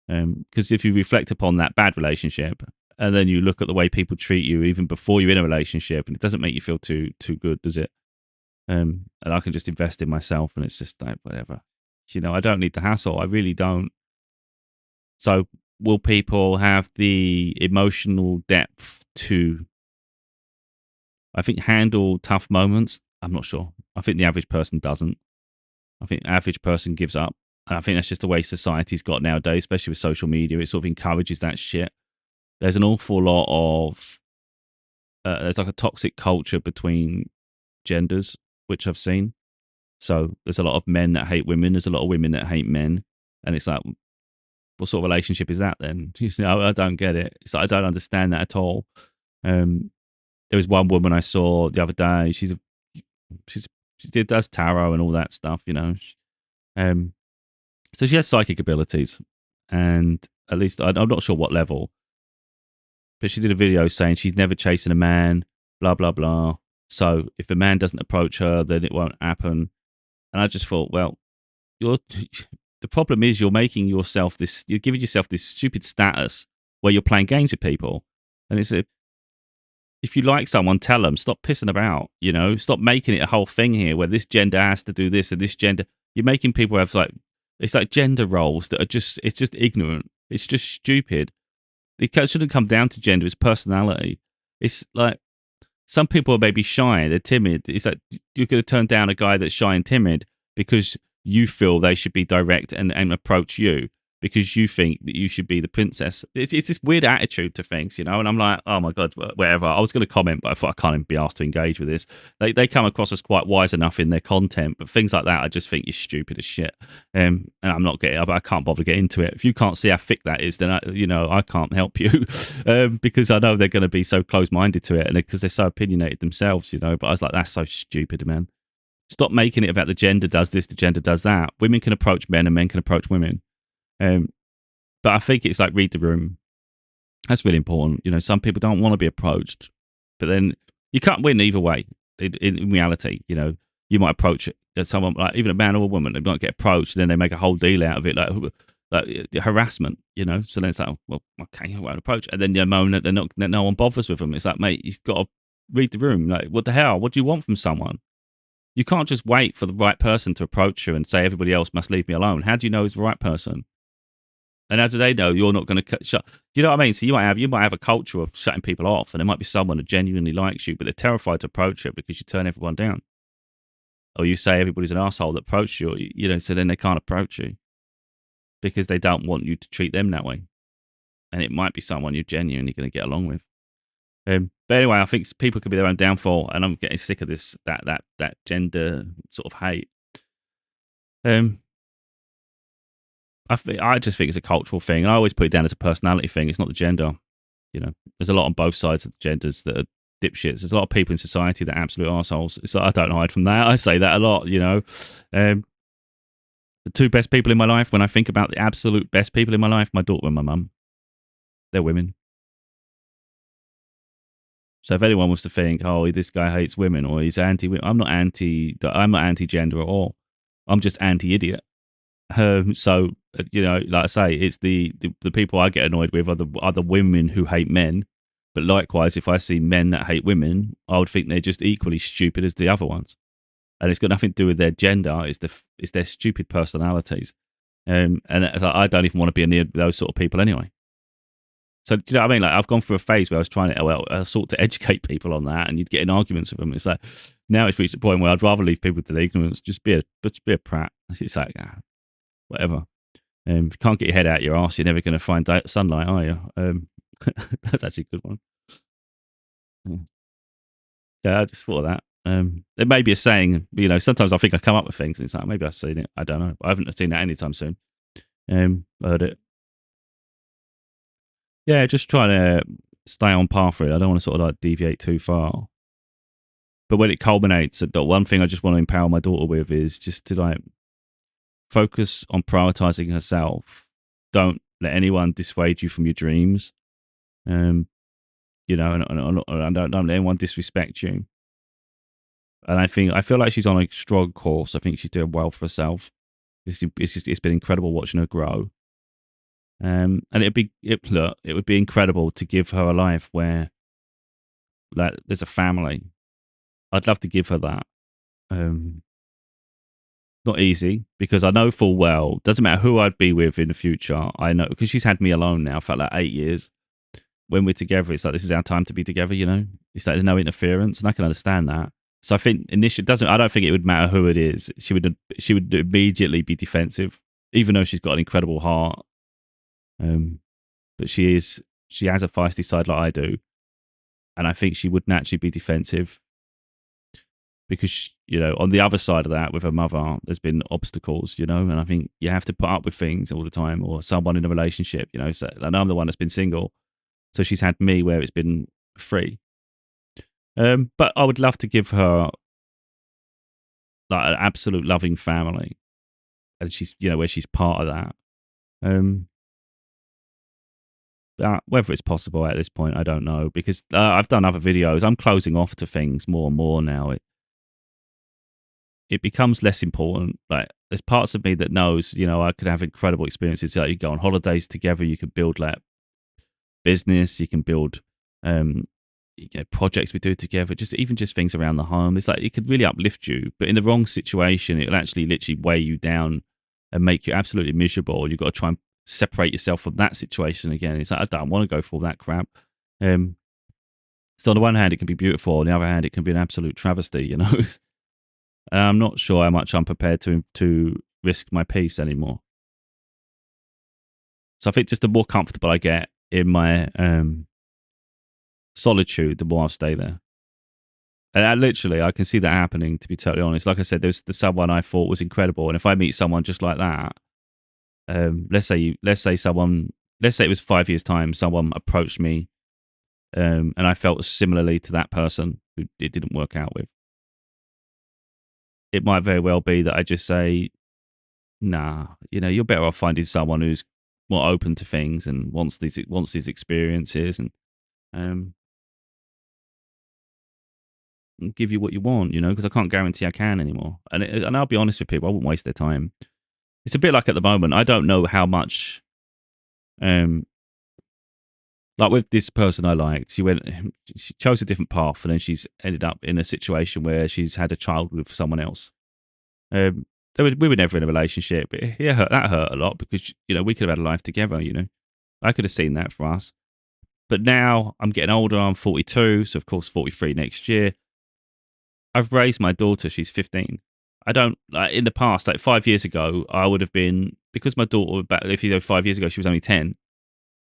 Because if you reflect upon that bad relationship, and then you look at the way people treat you even before you're in a relationship, and it doesn't make you feel too good, does it? And I can just invest in myself, and it's just like, whatever. I don't need the hassle. I really don't. So will people have the emotional depth to, I think, handle tough moments? I'm not sure. I think the average person doesn't. I think the average person gives up. And I think that's just the way society's got nowadays, especially with social media. It sort of encourages that shit. There's an awful lot of, there's like a toxic culture between genders, which I've seen. So there's a lot of men that hate women. There's a lot of women that hate men. And it's like, what sort of relationship is that then? I don't get it. It's like, I don't understand that at all. There was one woman I saw the other day. She does tarot and all that stuff, So she has psychic abilities, and at least I'm not sure what level, but she did a video saying she's never chasing a man, blah blah blah. So if a man doesn't approach her, then it won't happen. And I just thought, well, the problem is you're giving yourself this stupid status where you're playing games with people, and if you like someone, tell them. Stop pissing about. Stop making it a whole thing here where this gender has to do this and this gender. You're making people have it's like gender roles that it's just ignorant. It's just stupid. It shouldn't come down to gender. It's personality. It's like some people are maybe shy. They're timid. It's like you're going to turn down a guy that's shy and timid because you feel they should be direct and approach you because you think that you should be the princess. It's this weird attitude to things, And I'm like, oh my God, whatever. I was going to comment, but I thought I can't even be asked to engage with this. They come across as quite wise enough in their content, but things like that, I just think you're stupid as shit. And I'm not I can't bother to get into it. If you can't see how thick that is, then I can't help you because I know they're going to be so close-minded to it, and because they're so opinionated themselves, But I was like, that's so stupid, man. Stop making it about the gender does this, the gender does that. Women can approach men, and men can approach women. But I think it's like read the room. That's really important. Some people don't want to be approached, but then you can't win either way. In reality, you might approach someone, like even a man or a woman, they might get approached, and then they make a whole deal out of it, like harassment. So then it's like, well, okay, I won't approach, and then you moan that no one bothers with them. It's like, mate, you've got to read the room. Like, what the hell? What do you want from someone? You can't just wait for the right person to approach you and say everybody else must leave me alone. How do you know it's the right person? And how do they know you're not going to shut? Do you know what I mean? So you might have a culture of shutting people off, and there might be someone who genuinely likes you, but they're terrified to approach you because you turn everyone down, or you say everybody's an asshole that approached you. So then they can't approach you because they don't want you to treat them that way. and it might be someone you're genuinely going to get along with. But anyway, I think people could be their own downfall, and I'm getting sick of this that gender sort of hate. I just think it's a cultural thing. I always put it down as a personality thing. It's not the gender. There's a lot on both sides of the genders that are dipshits. There's a lot of people in society that are absolute arseholes. It's like, I don't hide from that. I say that a lot. The two best people in my life, when I think about the absolute best people in my life, my daughter and my mum. They're women. So if anyone was to think, oh, this guy hates women or he's anti-women, I'm not anti-gender at all. I'm just anti-idiot. So like I say, it's the people I get annoyed with are the women who hate men. But likewise, if I see men that hate women, I would think they're just equally stupid as the other ones. And it's got nothing to do with their gender. It's their stupid personalities. And I don't even want to be near those sort of people anyway. So do you know what I mean? Like, I've gone through a phase where I was trying to sort to educate people on that, and you'd get in arguments with them. It's like now it's reached a point where I'd rather leave people to the ignorance. Just be a prat. It's like whatever. If you can't get your head out your arse, you're never going to find sunlight, are you? That's actually a good one. Yeah, I just thought of that. There may be a saying, sometimes I think I come up with things, and it's like, maybe I've seen it. I don't know. I haven't seen that anytime soon. I heard it. Yeah, just trying to stay on path, really. I don't want to sort of like deviate too far. But when it culminates, the one thing I just want to empower my daughter with is just to like focus on prioritizing herself. Don't let anyone dissuade you from your dreams. And don't let anyone disrespect you. And I feel like she's on a strong course. I think she's doing well for herself. It's been incredible watching her grow. And it would be incredible to give her a life where, like, there's a family. I'd love to give her that. Not easy, because I know full well, doesn't matter who I'd be with in the future. I know, because she's had me alone now for like 8 years. When we're together, it's like, this is our time to be together. It's like there's no interference, and I can understand that. So I think initially, I don't think it would matter who it is. She would immediately be defensive, even though she's got an incredible heart. But she has a feisty side like I do, and I think she would naturally be defensive because on the other side of that, with her mother, there's been obstacles, and I think you have to put up with things all the time, or someone in a relationship, So, and I'm the one that's been single, so she's had me where it's been free. But I would love to give her like an absolute loving family, and she's where she's part of that. Whether it's possible at this point, I don't know, because I've done other videos. I'm closing off to things more and more now. It becomes less important. Like, there's parts of me that knows, I could have incredible experiences. Like, you go on holidays together, you could build like business, you can build projects we do together, just things around the home. It's like it could really uplift you, but in the wrong situation, it'll actually literally weigh you down and make you absolutely miserable. You've got to try and separate yourself from that situation again. It's like, I don't want to go for all that crap. So on the one hand, it can be beautiful. On the other hand, it can be an absolute travesty, And I'm not sure how much I'm prepared to risk my peace anymore. So I think just the more comfortable I get in my solitude, the more I'll stay there. And I can see that happening, to be totally honest. Like I said, there's someone I thought was incredible, and if I meet someone just like that, let's say it was 5 years' time, someone approached me, and I felt similarly to that person who it didn't work out with. It might very well be that I just say, nah, you're better off finding someone who's more open to things and wants these experiences, and give you what you want, because I can't guarantee I can anymore. And I'll be honest with people, I wouldn't waste their time. It's a bit like at the moment, I don't know how much, like with this person I liked, she chose a different path, and then she's ended up in a situation where she's had a child with someone else. We were never in a relationship, but that hurt a lot, because, we could have had a life together, I could have seen that for us. But now I'm getting older, I'm 42, so of course 43 next year. I've raised my daughter, she's 15. I don't, like, in the past, like 5 years ago, I would have been, because my daughter, 5 years ago, she was only 10.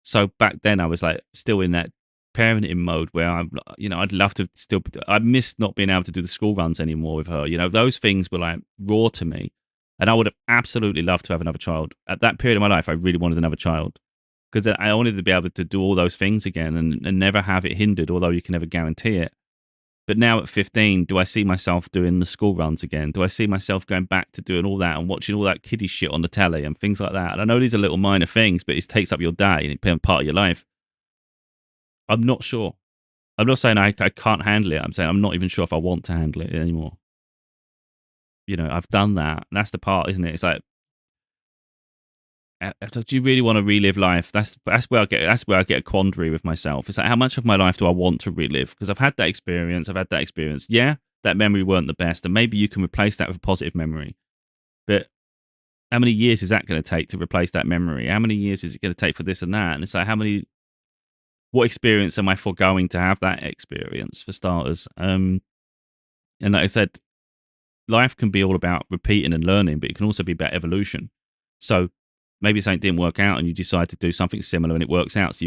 So back then I was like still in that parenting mode where I'd love to still, I miss not being able to do the school runs anymore with her. Those things were like raw to me. And I would have absolutely loved to have another child. At that period of my life, I really wanted another child because I wanted to be able to do all those things again and never have it hindered, although you can never guarantee it. But now at 15, do I see myself doing the school runs again? Do I see myself going back to doing all that and watching all that kiddie shit on the telly and things like that? And I know these are little minor things, but it takes up your day and it becomes part of your life. I'm not sure. I'm not saying I can't handle it. I'm saying I'm not even sure if I want to handle it anymore. I've done that. And that's the part, isn't it? It's like, do you really want to relive life? That's where I get a quandary with myself. It's like, how much of my life do I want to relive? Because I've had that experience. Yeah, that memory weren't the best, and maybe you can replace that with a positive memory. But how many years is that going to take to replace that memory? How many years is it going to take for this and that? And it's like, what experience am I foregoing to have that experience for starters? And like I said, life can be all about repeating and learning, but it can also be about evolution. So maybe something didn't work out and you decide to do something similar and it works out. So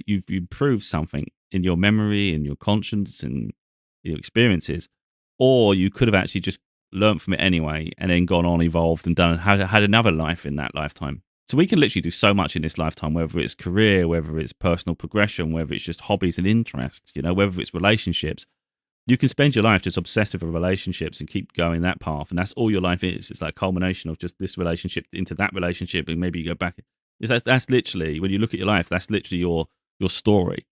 you've improved something in your memory, in your conscience, and your experiences. Or you could have actually just learned from it anyway and then gone on, evolved, and had another life in that lifetime. So we can literally do so much in this lifetime, whether it's career, whether it's personal progression, whether it's just hobbies and interests, whether it's relationships. You can spend your life just obsessed with relationships and keep going that path, and that's all your life is. It's like a culmination of just this relationship into that relationship, and maybe you go back. That's literally, when you look at your life, that's literally your story.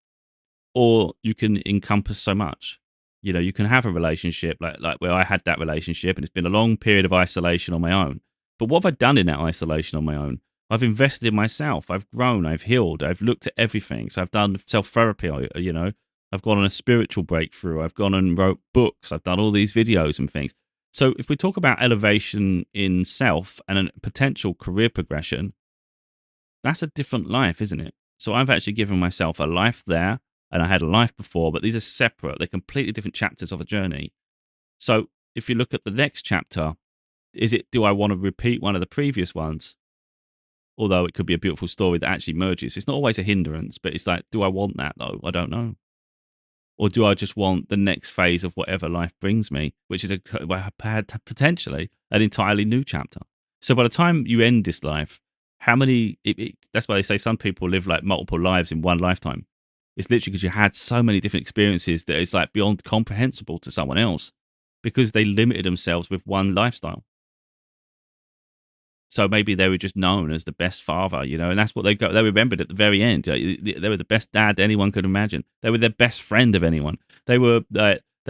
Or you can encompass so much. You can have a relationship like where I had that relationship, and it's been a long period of isolation on my own. But what have I done in that isolation on my own? I've invested in myself. I've grown. I've healed. I've looked at everything. So I've done self therapy. I've gone on a spiritual breakthrough. I've gone and wrote books. I've done all these videos and things. So if we talk about elevation in self and a potential career progression, that's a different life, isn't it? So I've actually given myself a life there, and I had a life before, but these are separate. They're completely different chapters of a journey. So if you look at the next chapter, do I want to repeat one of the previous ones? Although it could be a beautiful story that actually merges. It's not always a hindrance, but it's like, do I want that though? I don't know. Or do I just want the next phase of whatever life brings me, which is potentially an entirely new chapter? So by the time you end this life, how many? That's why they say some people live like multiple lives in one lifetime. It's literally because you had so many different experiences that it's like beyond comprehensible to someone else because they limited themselves with one lifestyle. So maybe they were just known as the best father, and that's what they remembered at the very end. They were the best dad anyone could imagine. They were the best friend of anyone. They were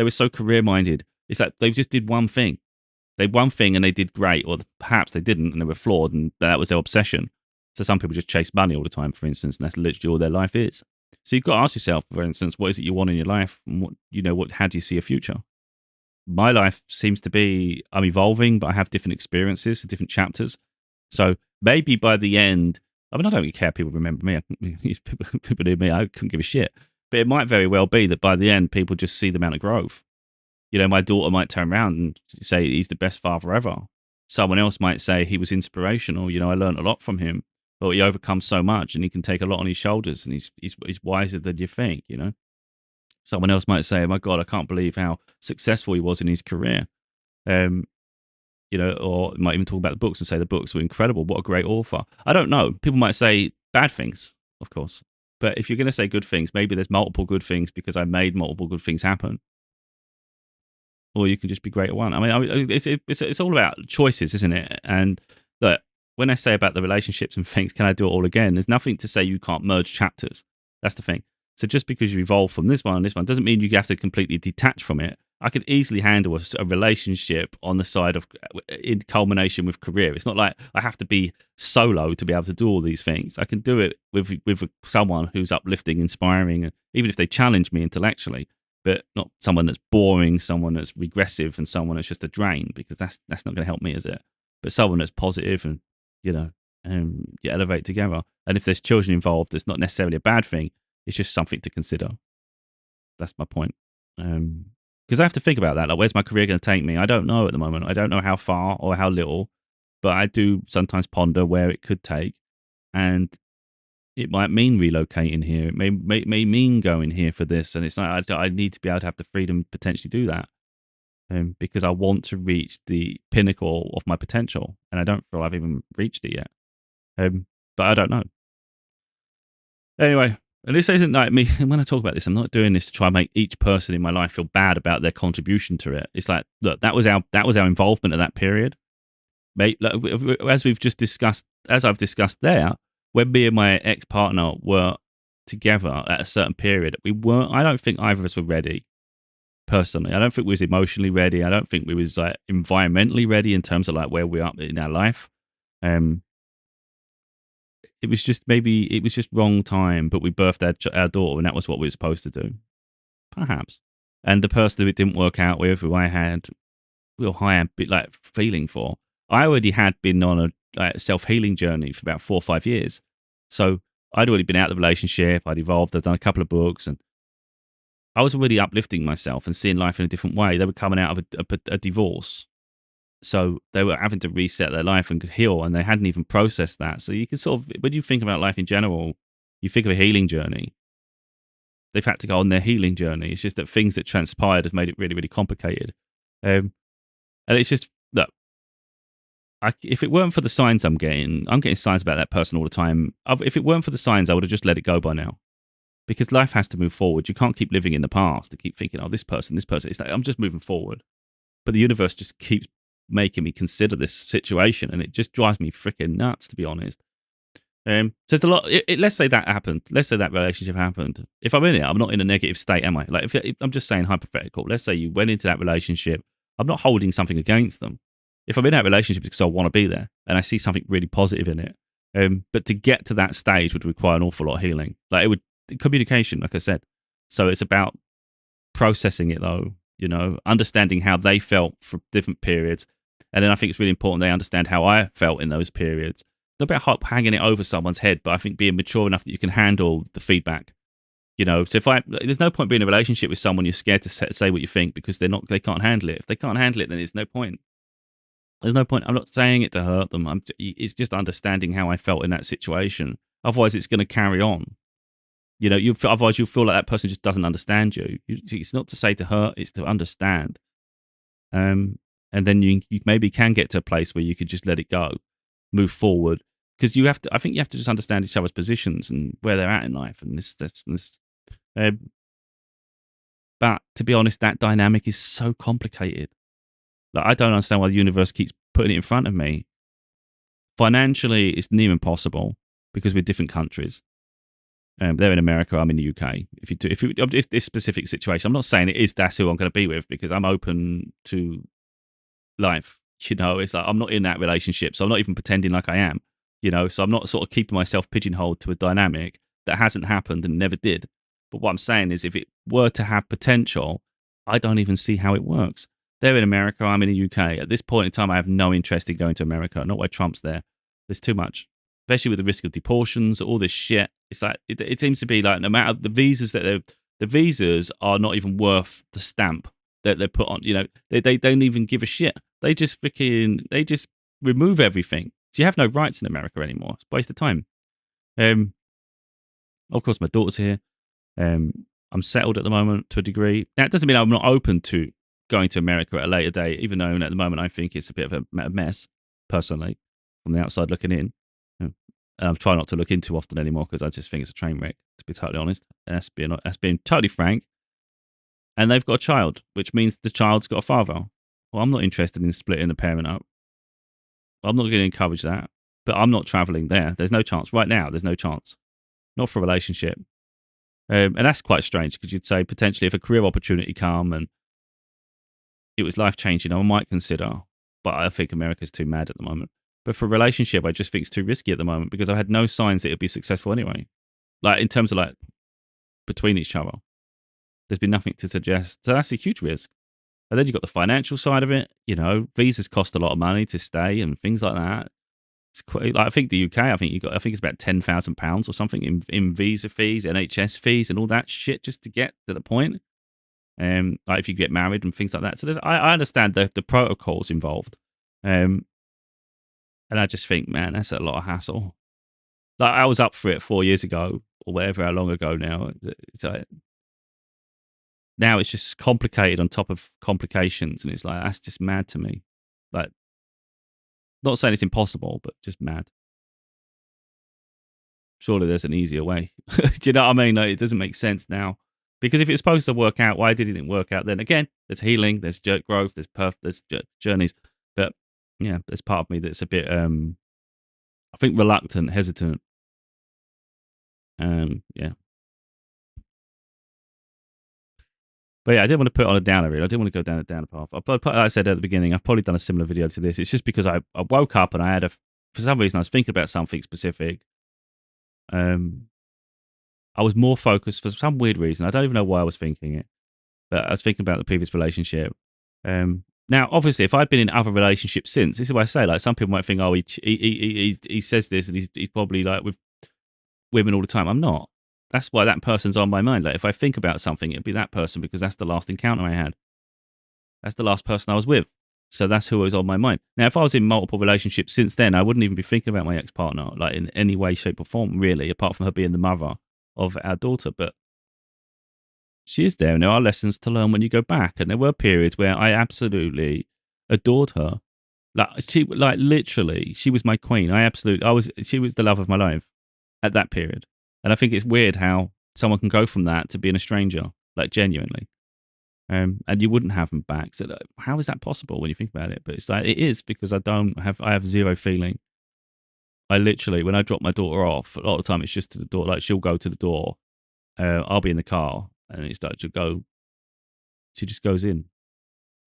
so career minded. It's like they just did one thing. They did one thing and they did great, or perhaps they didn't and they were flawed, and that was their obsession. So some people just chase money all the time, for instance, and that's literally all their life is. So you've got to ask yourself, for instance, what is it you want in your life, and how do you see a future? My life seems to be, I'm evolving, but I have different experiences, different chapters. So maybe by the end, I don't really care if people remember me. People knew me, I couldn't give a shit. But it might very well be that by the end, people just see the amount of growth. My daughter might turn around and say he's the best father ever. Someone else might say he was inspirational. I learned a lot from him. But he overcomes so much, and he can take a lot on his shoulders, and he's wiser than you think. Someone else might say, "Oh my God, I can't believe how successful he was in his career." Um, or might even talk about the books and say the books were incredible. What a great author. I don't know. People might say bad things, of course. But if you're going to say good things, maybe there's multiple good things because I made multiple good things happen. Or you can just be great at one. I mean, it's all about choices, isn't it? And look, when I say about the relationships and things, can I do it all again? There's nothing to say you can't merge chapters. That's the thing. So just because you evolve from this one and this one doesn't mean you have to completely detach from it. I could easily handle a relationship on the side of in culmination with career. It's not like I have to be solo to be able to do all these things. I can do it with someone who's uplifting, inspiring, even if they challenge me intellectually, but not someone that's boring, someone that's regressive, and someone that's just a drain, because that's not going to help me, is it? But someone that's positive and you elevate together. And if there's children involved, it's not necessarily a bad thing. It's just something to consider. That's my point. Because I have to think about that. Like, where's my career going to take me? I don't know at the moment. I don't know how far or how little, but I do sometimes ponder where it could take. And, it might mean relocating here. It may mean going here for this, and it's like I need to be able to have the freedom to potentially do that, because I want to reach the pinnacle of my potential, and I don't feel I've even reached it yet. But I don't know. Anyway, and this isn't like me. When I talk about this, I'm not doing this to try and make each person in my life feel bad about their contribution to it. It's like, look, that was our involvement at that period, mate. Like, as we've just discussed, as I've discussed there, when me and my ex partner were together at a certain period, we weren't. I don't think either of us were ready. Personally, I don't think we was emotionally ready. I don't think we was like environmentally ready in terms of like where we're up in our life. It was just wrong time, but we birthed our daughter, and that was what we were supposed to do, perhaps. And the person who it didn't work out with, who I had real high like feeling for, I already had been on a self-healing journey for about 4 or 5 years. So I'd already been out of the relationship. I'd evolved. I'd done a couple of books, and I was already uplifting myself and seeing life in a different way. They were coming out of a divorce. So they were having to reset their life and heal, and they hadn't even processed that. So you can sort of, when you think about life in general, you think of a healing journey. They've had to go on their healing journey. It's just that things that transpired have made it really, really complicated. And it's just, look, if it weren't for the signs I'm getting signs about that person all the time. If it weren't for the signs, I would have just let it go by now. Because life has to move forward. You can't keep living in the past to keep thinking, oh, this person. It's like, I'm just moving forward. But the universe just keeps making me consider this situation, and it just drives me freaking nuts, to be honest. So it's a lot. Let's say that happened. Let's say that relationship happened. If I'm in it, I'm not in a negative state, am I? Like, if I'm just saying hypothetical. Let's say you went into that relationship. I'm not holding something against them. If I'm in that relationship, it's because I want to be there, and I see something really positive in it. But to get to that stage would require an awful lot of healing. Like, it would communication, like I said. So it's about processing it, though. Understanding how they felt for different periods. And then I think it's really important they understand how I felt in those periods. Not about hanging it over someone's head, but I think being mature enough that you can handle the feedback. So there's no point being in a relationship with someone you're scared to say what you think because they can't handle it. If they can't handle it, then there's no point. There's no point. I'm not saying it to hurt them. It's just understanding how I felt in that situation. Otherwise, it's going to carry on. Otherwise you'll feel like that person just doesn't understand you. It's not to say to hurt, it's to understand. And then you maybe can get to a place where you could just let it go, move forward, because I think you have to just understand each other's positions and where they're at in life. And this. But to be honest, that dynamic is so complicated. Like, I don't understand why the universe keeps putting it in front of me. Financially, it's near impossible because we're different countries. They're in America, I'm in the UK. If this specific situation, I'm not saying that's who I'm going to be with, because I'm open to life. It's like I'm not in that relationship, so I'm not even pretending like I am. So I'm not sort of keeping myself pigeonholed to a dynamic that hasn't happened and never did. But what I'm saying is, if it were to have potential, I don't even see how it works. They're in America, I'm in the UK. At this point in time, I have no interest in going to America. Not why Trump's there. There's too much, especially with the risk of deportations, all this shit. It's like it seems to be like, no matter the visas the visas are not even worth the stamp that they put on. They don't even give a shit. They just remove everything. So you have no rights in America anymore. It's a waste of time. Of course, my daughter's here. I'm settled at the moment to a degree. Now, it doesn't mean I'm not open to going to America at a later date, even though at the moment I think it's a bit of a mess, personally, from the outside looking in. I'm trying not to look in too often anymore because I just think it's a train wreck, to be totally honest. That's being totally frank. And they've got a child, which means the child's got a father. Well, I'm not interested in splitting the parent up. I'm not going to encourage that. But I'm not traveling there. There's no chance. Right now, there's no chance. Not for a relationship. And that's quite strange, because you'd say potentially if a career opportunity come and it was life-changing, I might consider. But I think America's too mad at the moment. But for a relationship, I just think it's too risky at the moment, because I had no signs that it'd be successful anyway. Like, in terms of like between each other. There's been nothing to suggest. So that's a huge risk. And then you've got the financial side of it. Visas cost a lot of money to stay and things like that. It's quite, like, I think the UK, I think it's about £10,000 or something in visa fees, NHS fees, and all that shit just to get to the point. Like if you get married and things like that. So I understand the protocols involved. And I just think, man, that's a lot of hassle. Like I was up for it 4 years ago or whatever, how long ago now. It's like, now it's just complicated on top of complications, and it's like that's just mad to me. Like, not saying it's impossible, but just mad. Surely there's an easier way. Do you know what I mean? Like, it doesn't make sense now. Because if it's supposed to work out, why didn't it work out then? Again, there's healing, there's growth, there's journeys. But yeah, there's part of me that's a bit, I think, reluctant, hesitant. Yeah. But yeah, I didn't want to put it on a downer, really. I didn't want to go down a downer path. Like I said at the beginning, I've probably done a similar video to this. It's just because I woke up and I had for some reason, I was thinking about something specific. I was more focused for some weird reason. I don't even know why I was thinking it, but I was thinking about the previous relationship. Now, obviously, if I'd been in other relationships since, this is what I say. Like, some people might think, oh, he says this, and he's probably like with women all the time. I'm not. That's why that person's on my mind. Like, if I think about something, it'd be that person because that's the last encounter I had. That's the last person I was with. So that's who was on my mind. Now, if I was in multiple relationships since then, I wouldn't even be thinking about my ex-partner, like in any way, shape, or form, really, apart from her being the mother of our daughter. But she is there, and there are lessons to learn when you go back. And there were periods where I absolutely adored her. Like literally, she was my queen. She was the love of my life at that period. And I think it's weird how someone can go from that to being a stranger, like genuinely. And you wouldn't have them back. So how is that possible when you think about it? But it's like, it is because I have zero feeling. I literally, when I drop my daughter off, a lot of the time it's just to the door. Like, she'll go to the door. I'll be in the car, and it's like she just goes in,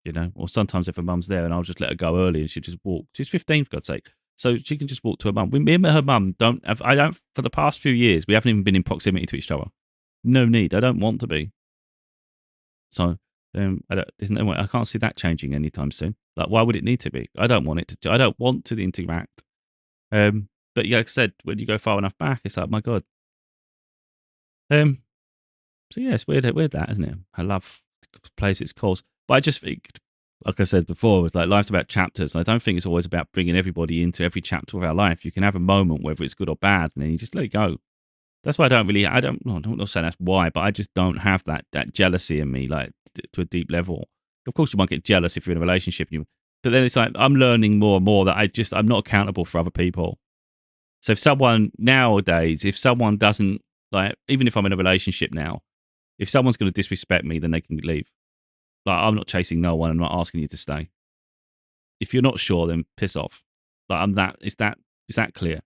you know? Or sometimes if her mum's there, and I'll just let her go early, and she just walk. She's 15, for God's sake. So she can just walk to her mum. Me and her mum for the past few years, we haven't even been in proximity to each other. No need. I don't want to be. So, there's no way. I can't see that changing anytime soon. Like, why would it need to be? I don't want it to. I don't want to interact. But like I said, when you go far enough back, it's like, my God. So yeah, it's weird that, isn't it? I love plays its course, but I just think, like I said before, it's like life's about chapters, and I don't think it's always about bringing everybody into every chapter of our life. You can have a moment, whether it's good or bad, and then you just let it go. That's why I'm not saying that's why, but I just don't have that jealousy in me, like to a deep level. Of course, you might get jealous if you're in a relationship, but then it's like I'm learning more and more that I'm not accountable for other people. So if someone doesn't, like, even if I'm in a relationship now, if someone's going to disrespect me, then they can leave. Like, I'm not chasing no one. I'm not asking you to stay. If you're not sure, then piss off. Like, is that clear?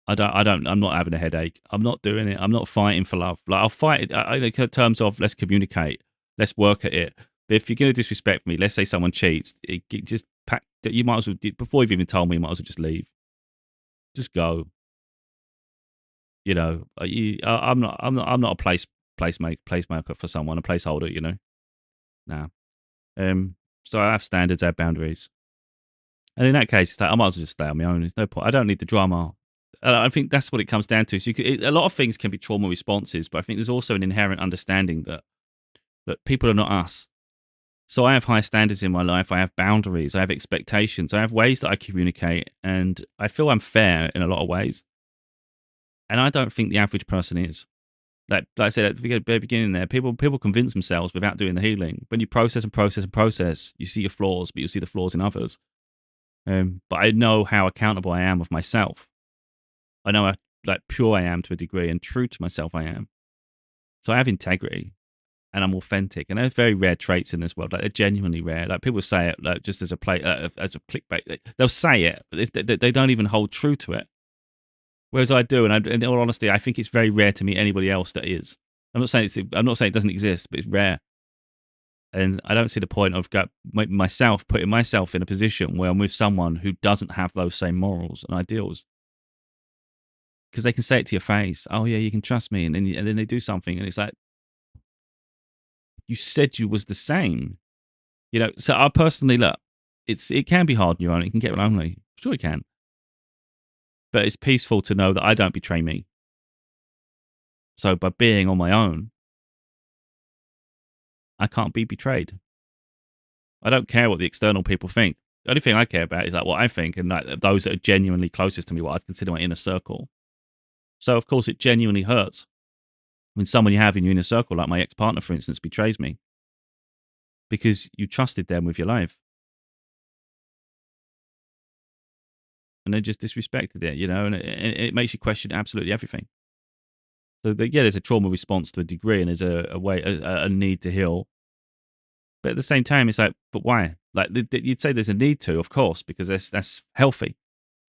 I'm not having a headache. I'm not doing it. I'm not fighting for love. Like, I'll fight it in terms of, let's communicate. Let's work at it. But if you're going to disrespect me, let's say someone cheats, you might as well, before you've even told me, you might as well just leave. Just go. You know, I'm not a placemaker for someone, a placeholder, you know. Nah. So I have standards, I have boundaries. And in that case, it's like, I might as well just stay on my own. There's no point. I don't need the drama. I think that's what it comes down to. So a lot of things can be trauma responses, but I think there's also an inherent understanding that people are not us. So I have high standards in my life. I have boundaries. I have expectations. I have ways that I communicate, and I feel I'm fair in a lot of ways. And I don't think the average person is. Like I said at the very beginning there, people convince themselves without doing the healing. When you process and process and process, you see your flaws, but you see the flaws in others. But I know how accountable I am with myself. I know how pure I am to a degree, and true to myself I am. So I have integrity, and I'm authentic, and there's very rare traits in this world. Like, they're genuinely rare. Like, people say it like just as a clickbait. They'll say it, but they don't even hold true to it. Whereas I do, and in all honesty, I think it's very rare to meet anybody else that is. I'm not saying it doesn't exist, but it's rare. And I don't see the point of putting myself in a position where I'm with someone who doesn't have those same morals and ideals. Because they can say it to your face, oh yeah, you can trust me, and then they do something, and it's like, you said you was the same. You know, so I personally, look, it can be hard on your own, it can get lonely. Sure it can. But it's peaceful to know that I don't betray me. So by being on my own, I can't be betrayed. I don't care what the external people think. The only thing I care about is like what I think, and like those that are genuinely closest to me, what I'd consider my inner circle. So of course it genuinely hurts when someone you have in your inner circle, like my ex-partner, for instance, betrays me because you trusted them with your life and they just disrespected it, and it makes you question absolutely everything. So yeah, there's a trauma response to a degree, and there's a way, a need to heal. But at the same time, it's like, but why? Like you'd say there's a need to, of course, because that's healthy.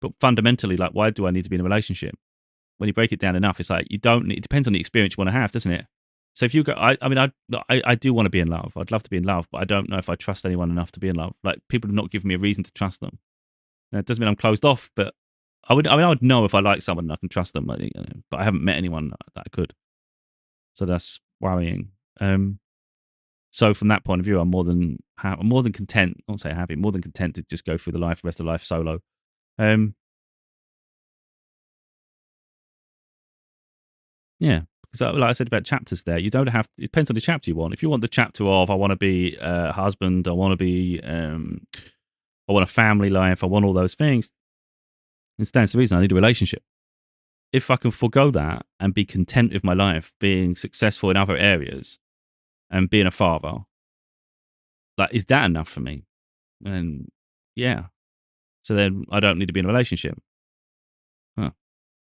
But fundamentally, like, why do I need to be in a relationship? When you break it down enough, it's like you don't need, it depends on the experience you want to have, doesn't it? So if you go, I mean, I do want to be in love. I'd love to be in love, but I don't know if I trust anyone enough to be in love. Like people have not given me a reason to trust them. Now, it doesn't mean I'm closed off, but I would know if I like someone and I can trust them. But I haven't met anyone that I could. So that's worrying. So from that point of view, I'm more than content. I won't say happy. More than content to just go through the rest of life solo. Um, Yeah, because like I said about chapters there, you don't have it depends on the chapter you want. If you want the chapter of I want to be a husband, I want a family life, I want all those things, it stands to reason I need a relationship. If I can forego that and be content with my life, being successful in other areas and being a father, like, is that enough for me? And yeah, so then I don't need to be in a relationship. Huh.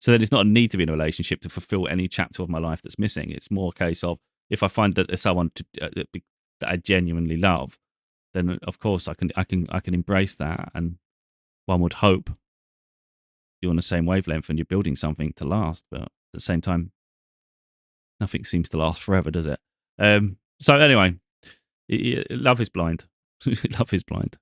So then it's not a need to be in a relationship to fulfill any chapter of my life that's missing. It's more a case of if I find that there's someone that I genuinely love, then of course I can embrace that. And one would hope you're on the same wavelength and you're building something to last. But at the same time, nothing seems to last forever, does it? So anyway, love is blind. Love is blind.